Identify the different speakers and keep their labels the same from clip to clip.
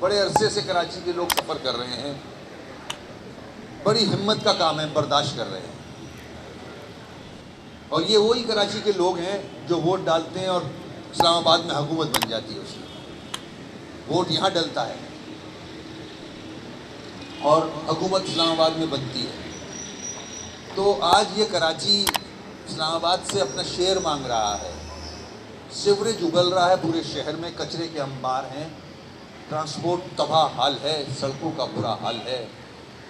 Speaker 1: بڑے عرصے سے کراچی کے لوگ سفر کر رہے ہیں، بڑی ہمت کا کام ہے، برداشت کر رہے ہیں، اور یہ وہی کراچی کے لوگ ہیں جو ووٹ ڈالتے ہیں اور اسلام آباد میں حکومت بن جاتی ہے، اس کی ووٹ یہاں ڈلتا ہے اور حکومت اسلام آباد میں بنتی ہے۔ تو آج یہ کراچی اسلام آباد سے اپنا شیئر مانگ رہا ہے، سیوریج اگل رہا ہے پورے شہر میں، کچرے کے انبار ہیں، ٹرانسپورٹ تباہ حال ہے، سڑکوں کا برا حال ہے،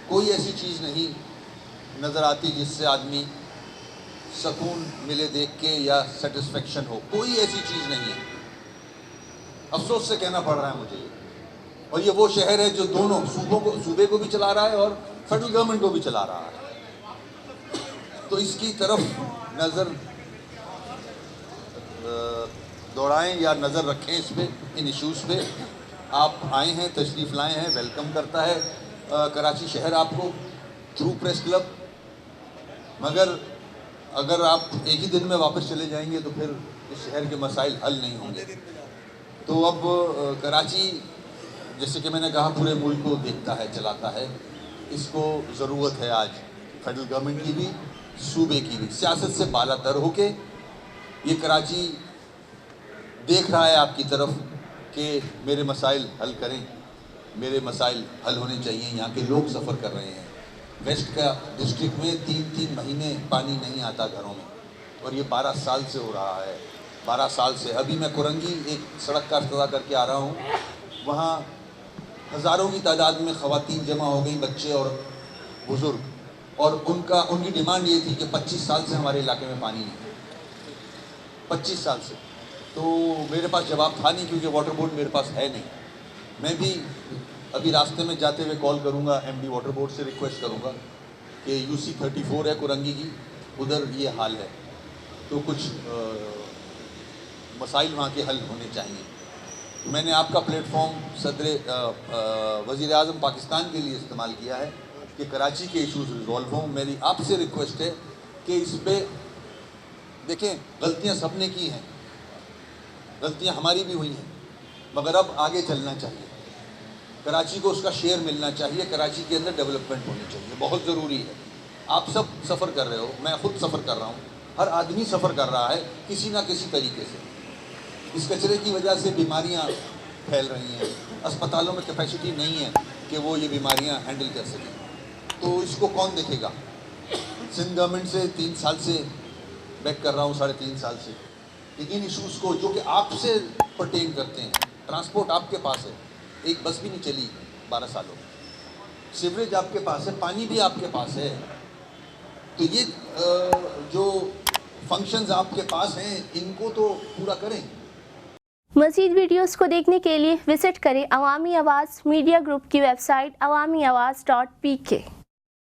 Speaker 1: کوئی ایسی چیز نہیں نظر آتی جس سے آدمی سکون ملے دیکھ کے یا سیٹسفیکشن ہو، کوئی ایسی چیز نہیں ہے۔ افسوس سے کہنا پڑ رہا ہے مجھے یہ، اور یہ وہ شہر ہے جو دونوں صوبے کو بھی چلا رہا ہے اور فیڈرل گورنمنٹ کو بھی چلا رہا ہے۔ تو اس کی طرف نظر دوڑائیں یا نظر رکھیں اس پہ، ان ایشوز پہ۔ آپ آئے ہیں، تشریف لائے ہیں، ویلکم کرتا ہے کراچی شہر آپ کو تھرو پریس کلب، مگر اگر آپ ایک ہی دن میں واپس چلے جائیں گے تو پھر اس شہر کے مسائل حل نہیں ہوں گے۔ تو اب کراچی، جیسے کہ میں نے کہا، پورے ملک کو دیکھتا ہے، چلاتا ہے، اس کو ضرورت ہے آج فیڈرل گورنمنٹ کی بھی، صوبے کی بھی، سیاست سے بالا تر ہو کے یہ کراچی دیکھ رہا ہے آپ کی طرف کہ میرے مسائل حل کریں، میرے مسائل حل ہونے چاہیے۔ یہاں کے لوگ سفر کر رہے ہیں، ویسٹ کا ڈسٹرکٹ میں 3 مہینے پانی نہیں آتا گھروں میں، اور یہ 12 سال سے ہو رہا ہے، 12 سال سے۔ ابھی میں کرنگی ایک سڑک کا افتتاح کر کے آ رہا ہوں، وہاں ہزاروں کی تعداد میں خواتین جمع ہو گئی، بچے اور بزرگ، اور ان کی ڈیمانڈ یہ تھی کہ 25 سال سے ہمارے علاقے میں پانی نہیں، 25 سال سے۔ تو میرے پاس جواب تھا نہیں، کیونکہ واٹر بورڈ میرے پاس ہے نہیں۔ میں بھی ابھی راستے میں جاتے ہوئے کال کروں گا، ایم ڈی واٹر بورڈ سے ریکویسٹ کروں گا کہ UC 34 ہے کرنگی کی، ادھر یہ حال ہے، تو کچھ مسائل وہاں کے حل ہونے چاہیے۔ میں نے آپ کا پلیٹ فارم صدر وزیر اعظم پاکستان کے لیے استعمال کیا ہے کہ کراچی کے ایشوز ریزالو ہوں۔ میری آپ سے ریکویسٹ ہے کہ اس پہ دیکھیں، غلطیاں سب نے کی ہیں، غلطیاں ہماری بھی ہوئی ہیں، مگر اب آگے چلنا چاہیے، کراچی کو اس کا شیئر ملنا چاہیے، کراچی کے اندر ڈیولپمنٹ ہونی چاہیے، بہت ضروری ہے۔ آپ سب سفر کر رہے ہو، میں خود سفر کر رہا ہوں، ہر آدمی سفر کر رہا ہے کسی نہ کسی طریقے سے۔ اس کچرے کی وجہ سے بیماریاں پھیل رہی ہیں، اسپتالوں میں کیپیسٹی نہیں ہے کہ وہ یہ بیماریاں ہینڈل کر سکیں، تو اس کو کون دیکھے گا؟ سندھ گورنمنٹ سے 3 سال سے بیک کر رہا ہوں، 3.5 سال سے، ان ایشوز کو جو کہ آپ سے پرٹین کرتے ہیں۔ ٹرانسپورٹ آپ کے پاس ہے، ایک بس بھی نہیں چلی 12 سالوں میں، سیوریج آپ کے پاس ہے، پانی بھی آپ کے پاس ہے، تو یہ جو فنکشنز آپ کے پاس ہیں ان کو تو پورا کریں۔
Speaker 2: مزید ویڈیوز کو دیکھنے کے لیے وزٹ کریں عوامی آواز میڈیا گروپ کی ویب سائٹ awamiawaz.pk۔